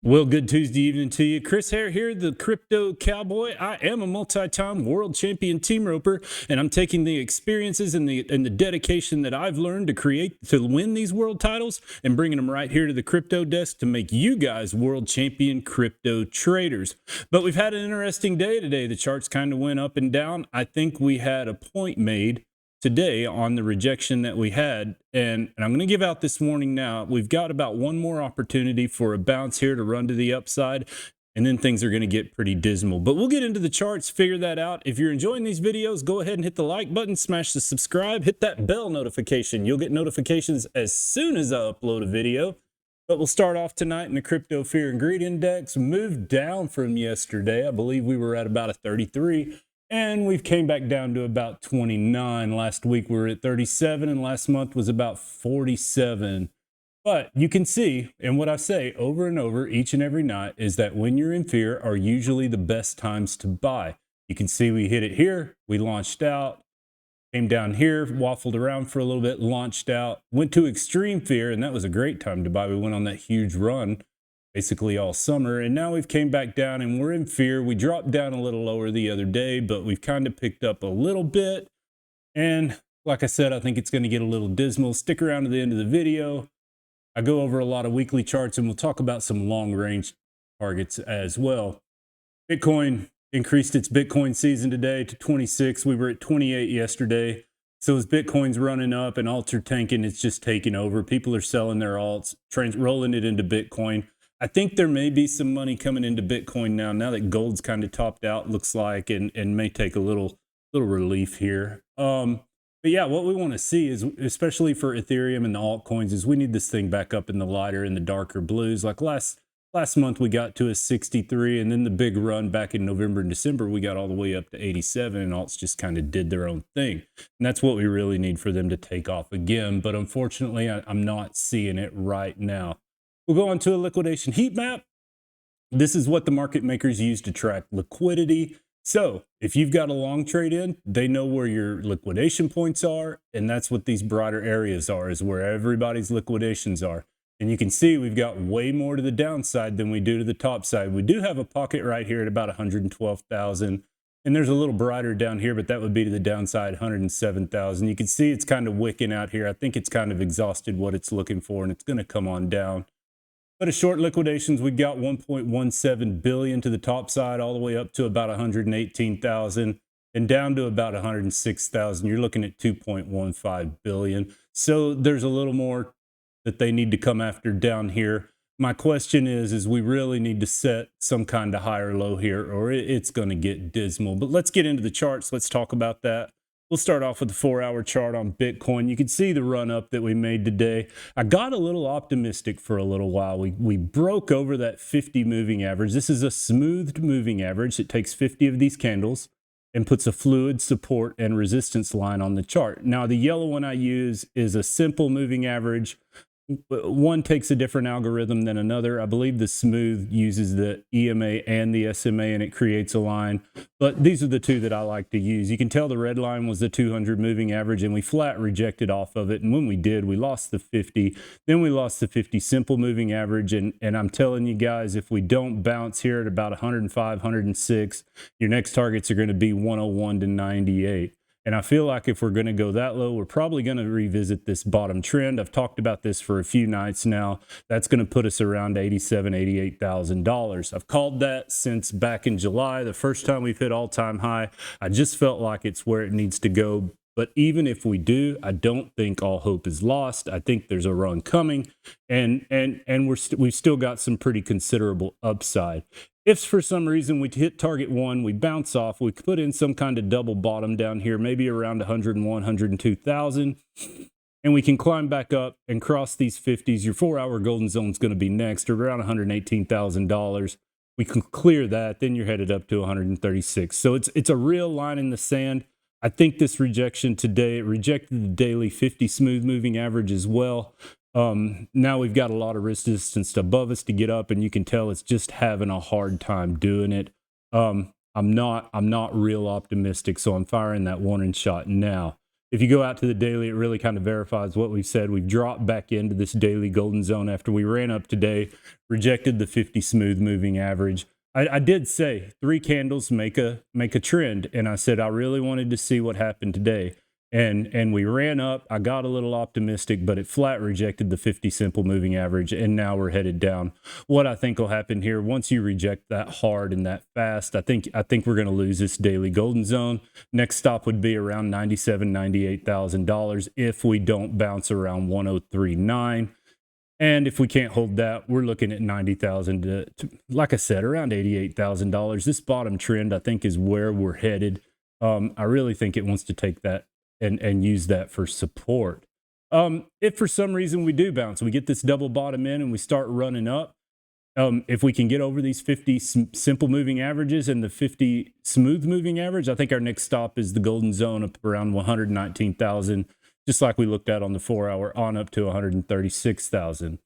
Well, good Tuesday evening to you. Chris Hare here, the Crypto Cowboy. I am a multi-time world champion team roper, and I'm taking the experiences and the dedication that I've learned to win these world titles and bringing them right here to the crypto desk to make you guys world champion crypto traders. But we've had an interesting day today. The charts kind of went up and down. I think we had a point made today on the rejection that we had, and I'm going to give out this warning now. We've got about one more opportunity for a bounce here to run to the upside, and then things are going to get pretty dismal. But we'll get into the charts, figure that out. If you're enjoying these videos, go ahead and hit the like button, smash the subscribe, hit that bell notification. You'll get notifications as soon as I upload a video. But we'll start off tonight in the Crypto Fear and Greed Index. Moved down from yesterday. I believe we were at about a 33. And we've came back down to about 29. Last week we were at 37, and last month was about 47. But you can see, and what I say over and over each and every night, is that when you're in fear are usually the best times to buy. You can see we hit it here, we launched out, came down here, waffled around for a little bit, launched out, went to extreme fear, and that was a great time to buy. We went on that huge run basically all summer, and now we've came back down and we're in fear. We dropped down a little lower the other day, but we've kind of picked up a little bit, and like I said, I think it's going to get a little dismal. Stick around to the end of the video. I go over a lot of weekly charts, and we'll talk about some long range targets as well. Bitcoin increased its Bitcoin season today to 26. We were at 28 yesterday. So as Bitcoin's running up and alts are tanking, it's just taking over. People are selling their alts, rolling it into Bitcoin. I think there may be some money coming into Bitcoin now that gold's kind of topped out, looks like, and may take a little relief here. But yeah, what we want to see is, especially for Ethereum and the altcoins, is we need this thing back up in the lighter and the darker blues. Like last month, we got to a 63, and then the big run back in November and December, we got all the way up to 87, and alts just kind of did their own thing. And that's what we really need for them to take off again. But unfortunately, I'm not seeing it right now. We'll go on to a liquidation heat map. This is what the market makers use to track liquidity. So if you've got a long trade in, they know where your liquidation points are, and that's what these brighter areas are, is where everybody's liquidations are. And you can see we've got way more to the downside than we do to the top side. We do have a pocket right here at about 112,000, and there's a little brighter down here, but that would be to the downside, 107,000. You can see it's kind of wicking out here. I think it's kind of exhausted what it's looking for, and it's going to come on down. But as short liquidations, we got 1.17 billion to the top side, all the way up to about 118,000, and down to about 106,000. You're looking at 2.15 billion. So there's a little more that they need to come after down here. My question is we really need to set some kind of higher low here, or it's going to get dismal. But let's get into the charts. Let's talk about that. We'll start off with the 4-hour chart on Bitcoin. You can see the run up that we made today. I got a little optimistic for a little while. We broke over that 50 moving average. This is a smoothed moving average. It takes 50 of these candles and puts a fluid support and resistance line on the chart. Now, the yellow one I use is a simple moving average. One takes a different algorithm than another. I believe the smooth uses the EMA and the SMA, and it creates a line. But these are the two that I like to use. You can tell the red line was the 200 moving average, and we flat rejected off of it. And when we did, we lost the 50. Then we lost the 50 simple moving average. And I'm telling you guys, if we don't bounce here at about 105, 106, your next targets are going to be 101 to 98. And I feel like if we're going to go that low, we're probably going to revisit this bottom trend. I've talked about this for a few nights now. That's going to put us around $87,000, $88,000. I've called that since back in July, the first time we've hit all-time high. I just felt like it's where it needs to go. But even if we do, I don't think all hope is lost. I think there's a run coming, and we've still got some pretty considerable upside. If for some reason we hit target one, we bounce off, we put in some kind of double bottom down here, maybe around 101, 102,000, and we can climb back up and cross these 50s. Your 4-hour golden zone is going to be next, around $118,000. We can clear that, then you're headed up to 136. So it's a real line in the sand. I think this rejection today, it rejected the daily 50 smooth moving average as well. Now we've got a lot of resistance above us to get up, and you can tell it's just having a hard time doing it. I'm not real optimistic, so I'm firing that warning shot now. If you go out to the daily, it really kind of verifies what we've said. We've dropped back into this daily golden zone after we ran up today, rejected the 50 smooth moving average. I did say 3 candles make a trend, and I said I really wanted to see what happened today. And we ran up. I got a little optimistic, but it flat rejected the 50 simple moving average, and now we're headed down. What I think will happen here, once you reject that hard and that fast, I think we're going to lose this daily golden zone. Next stop would be around $97,000, $98,000 if we don't bounce around 103.9. And if we can't hold that, we're looking at $90,000 to, like I said, around $88,000. This bottom trend, I think, is where we're headed. I really think it wants to take that and use that for support. If for some reason we do bounce, we get this double bottom in and we start running up, if we can get over these 50 simple moving averages and the 50 smooth moving average, I think our next stop is the golden zone up around 119,000, just like we looked at on the 4-hour, on up to 136,000.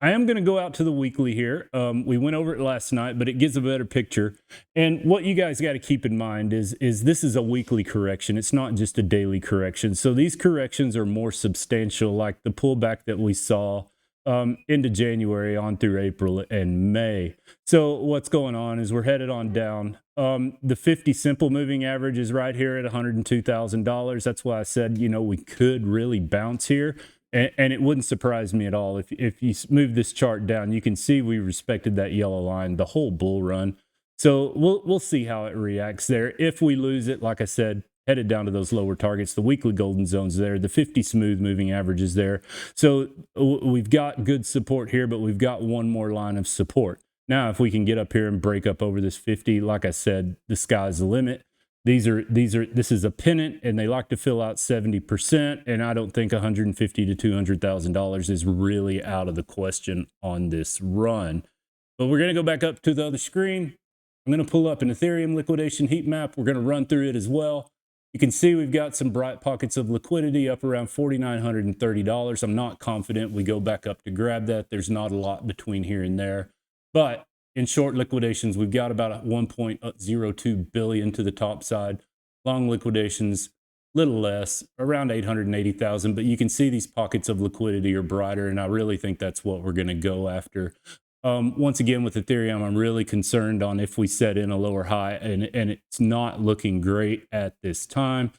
I am going to go out to the weekly here. We went over it last night, but it gives a better picture. And what you guys got to keep in mind is this is a weekly correction. It's not just a daily correction. So these corrections are more substantial, like the pullback that we saw into January on through April and May. So what's going on is we're headed on down. The 50 simple moving average is right here at $102,000. That's why I said, you know, we could really bounce here. And it wouldn't surprise me at all. If you move this chart down, you can see we respected that yellow line the whole bull run. So we'll see how it reacts there. If we lose it, like I said, headed down to those lower targets, the weekly golden zones there, the 50 smooth moving averages there. So we've got good support here, but we've got one more line of support. Now, if we can get up here and break up over this 50, like I said, the sky's the limit. This is a pennant, and they like to fill out 70%, and I don't think $150,000 to $200,000 is really out of the question on this run. But we're going to go back up to the other screen. I'm going to pull up an Ethereum liquidation heat map. We're going to run through it as well. You can see we've got some bright pockets of liquidity up around $4,930. I'm not confident we go back up to grab that. There's not a lot between here and there, but in short liquidations, we've got about 1.02 billion to the top side. Long liquidations, little less, around 880,000. But you can see these pockets of liquidity are brighter, and I really think that's what we're going to go after. Once again, with Ethereum, I'm really concerned on if we set in a lower high, and it's not looking great at this time.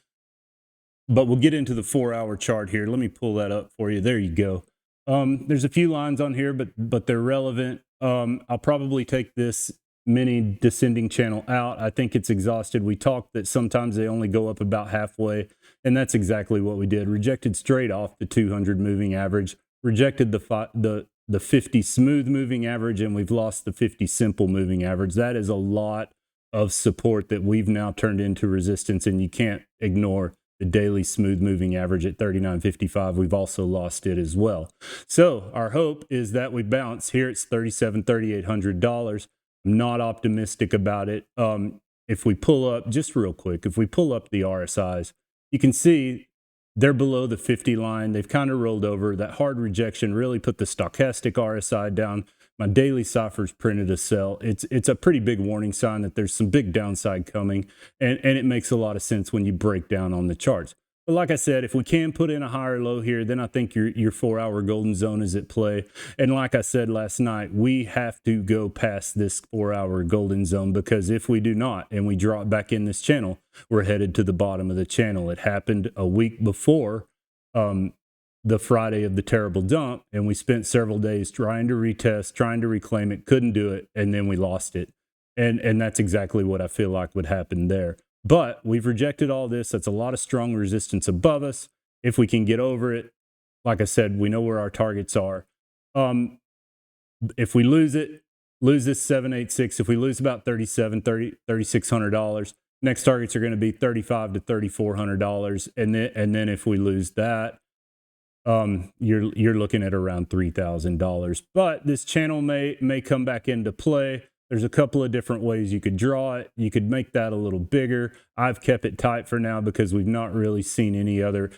But we'll get into the 4-hour chart here. Let me pull that up for you. There you go. There's a few lines on here, but they're relevant. I'll probably take this mini descending channel out. I think it's exhausted. We talked that sometimes they only go up about halfway, and that's exactly what we did. Rejected straight off the 200 moving average, rejected the 50 smooth moving average, and we've lost the 50 simple moving average. That is a lot of support that we've now turned into resistance, and you can't ignore the daily smooth moving average at 39.55. We've also lost it as well. So our hope is that we bounce here. It's $3,800. I'm not optimistic about it. If we pull up, just real quick, if we pull up the RSIs, you can see they're below the 50 line. They've kind of rolled over. That hard rejection really put the stochastic RSI down. My daily ciphers printed a sell. It's a pretty big warning sign that there's some big downside coming, and it makes a lot of sense when you break down on the charts. But like I said, if we can put in a higher low here, then I think your 4-hour golden zone is at play. And like I said last night, we have to go past this 4-hour golden zone, because if we do not and we drop back in this channel, we're headed to the bottom of the channel. It happened a week before the Friday of the terrible dump, and we spent several days trying to retest, trying to reclaim it, couldn't do it, and then we lost it. And that's exactly what I feel like would happen there. But we've rejected all this. That's a lot of strong resistance above us. If we can get over it, like I said, we know where our targets are. If we lose this 786, if we lose about $3,600, next targets are going to be $3,500 to $3,400. And then if we lose that, you're looking at around $3,000. But this channel may come back into play. There's a couple of different ways you could draw it. You could make that a little bigger. I've kept it tight for now because we've not really seen any other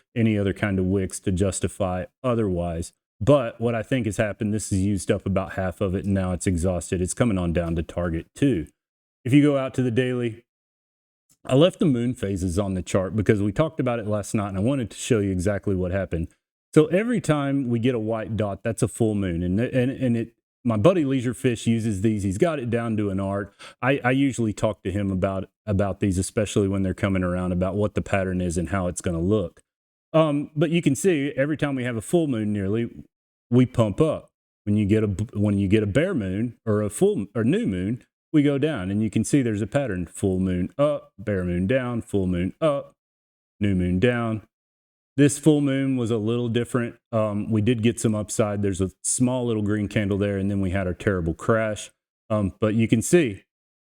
kind of wicks to justify otherwise. But what I think has happened, this has used up about half of it, and now it's exhausted. It's coming on down to target 2. If you go out to the daily, I left the moon phases on the chart because we talked about it last night and I wanted to show you exactly what happened. So every time we get a white dot, that's a full moon. My buddy Leisure Fish uses these. He's got it down to an art. I usually talk to him about these, especially when they're coming around, about what the pattern is and how it's going to look. But you can see every time we have a full moon nearly, we pump up. When you get a bare moon or a full or new moon, we go down, and you can see there's a pattern: full moon up, bare moon down, full moon up, new moon down. This full moon was a little different. We did get some upside. There's a small little green candle there, and then we had our terrible crash. But you can see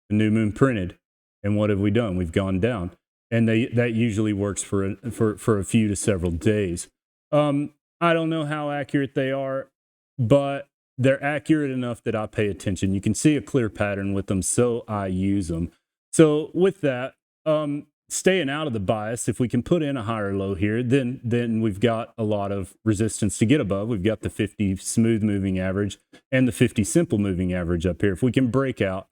the new moon printed, and what have we done? We've gone down, and that usually works for a few to several days. I don't know how accurate they are, but they're accurate enough that I pay attention. You can see a clear pattern with them, so I use them. So with that, staying out of the bias, if we can put in a higher low here, then we've got a lot of resistance to get above. We've got the 50 smooth moving average and the 50 simple moving average up here. If we can break out,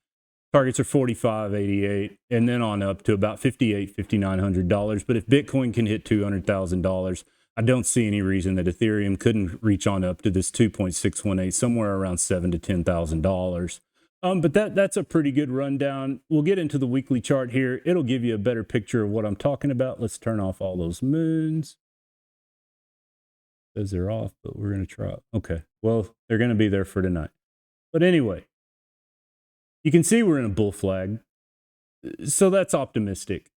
targets are 45.88 and then on up to about $5,900. But if Bitcoin can hit $200,000, I don't see any reason that Ethereum couldn't reach on up to this 2.618, somewhere around $7,000 to $10,000. But that's a pretty good rundown. We'll get into the weekly chart here. It'll give you a better picture of what I'm talking about. Let's turn off all those moons. Says they're off, but we're going to try. Okay, well, they're going to be there for tonight. But anyway, you can see we're in a bull flag. So that's optimistic.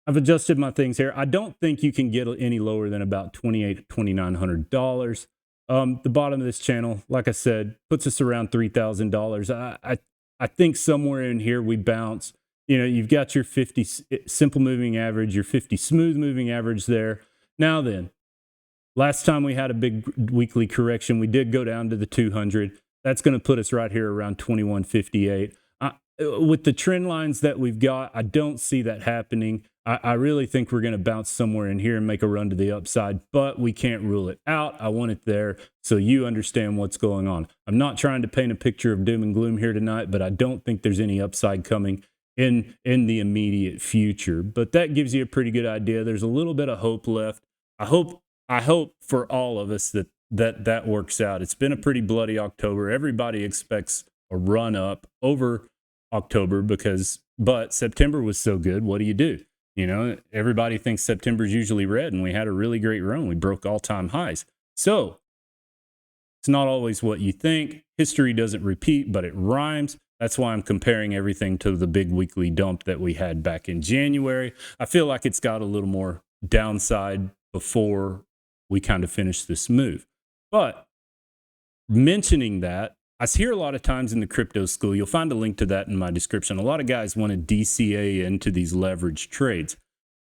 I've adjusted my things here. I don't think you can get any lower than about $2,800 to $2,900. The bottom of this channel, like I said, puts us around $3,000. I think somewhere in here we bounce. You know, you've got your 50 simple moving average, your 50 smooth moving average there. Now then, last time we had a big weekly correction, we did go down to the 200. That's going to put us right here around 2158. With the trend lines that we've got, I don't see that happening. I really think we're going to bounce somewhere in here and make a run to the upside, but we can't rule it out. I want it there so you understand what's going on. I'm not trying to paint a picture of doom and gloom here tonight, but I don't think there's any upside coming in the immediate future. But that gives you a pretty good idea. There's a little bit of hope left. I hope for all of us that works out. It's been a pretty bloody October. Everybody expects a run up over October but September was so good. What do? You know, everybody thinks September is usually red, and we had a really great run. We broke all-time highs. So it's not always what you think. History doesn't repeat, but it rhymes. That's why I'm comparing everything to the big weekly dump that we had back in January. I feel like it's got a little more downside before we kind of finish this move. But mentioning that, I hear a lot of times in the crypto school, you'll find a link to that in my description. A lot of guys want to DCA into these leverage trades.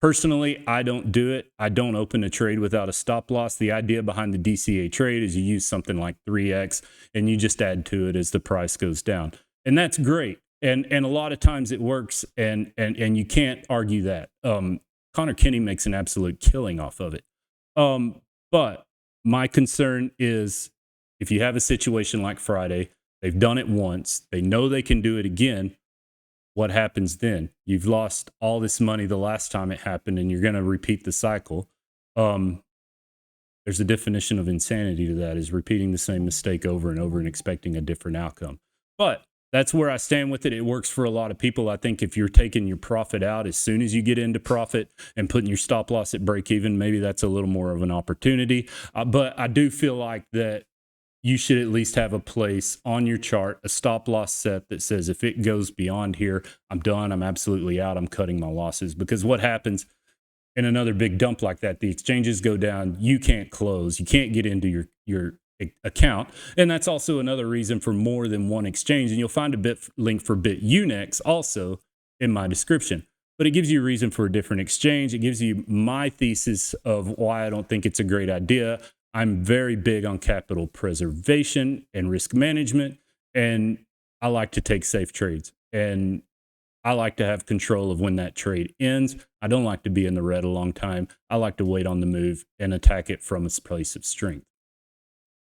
Personally, I don't do it. I don't open a trade without a stop loss. The idea behind the DCA trade is you use something like 3x and you just add to it as the price goes down. And that's great. And a lot of times it works, and you can't argue that. Connor Kenny makes an absolute killing off of it. But my concern is, if you have a situation like Friday, they've done it once, they know they can do it again, what happens then? You've lost all this money the last time it happened, and you're going to repeat the cycle. There's a definition of insanity to that, is repeating the same mistake over and over and expecting a different outcome. But that's where I stand with it. It works for a lot of people. I think if you're taking your profit out as soon as you get into profit and putting your stop loss at break even, maybe that's a little more of an opportunity. But I do feel like that you should at least have a place on your chart, a stop loss set that says, if it goes beyond here, I'm done. I'm absolutely out. I'm cutting my losses. Because what happens in another big dump like that, the exchanges go down. You can't close. You can't get into your account. And that's also another reason for more than one exchange. And you'll find a link for BitUnex also in my description. But it gives you a reason for a different exchange. It gives you my thesis of why I don't think it's a great idea. I'm very big on capital preservation and risk management, and I like to take safe trades, and I like to have control of when that trade ends. I don't like to be in the red a long time. I like to wait on the move and attack it from its place of strength.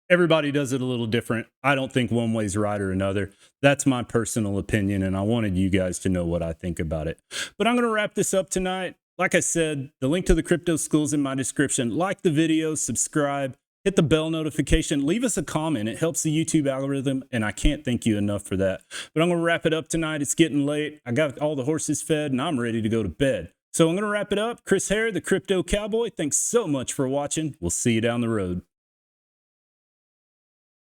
Everybody does it a little different. I don't think one way's right or another. That's my personal opinion, and I wanted you guys to know what I think about it. But I'm going to wrap this up tonight. Like I said, the link to the crypto school is in my description. Like the video, subscribe, hit the bell notification, leave us a comment. It helps the YouTube algorithm, and I can't thank you enough for that. But I'm going to wrap it up tonight. It's getting late. I got all the horses fed, and I'm ready to go to bed. So I'm going to wrap it up. Chris Hare, the Crypto Cowboy, thanks so much for watching. We'll see you down the road.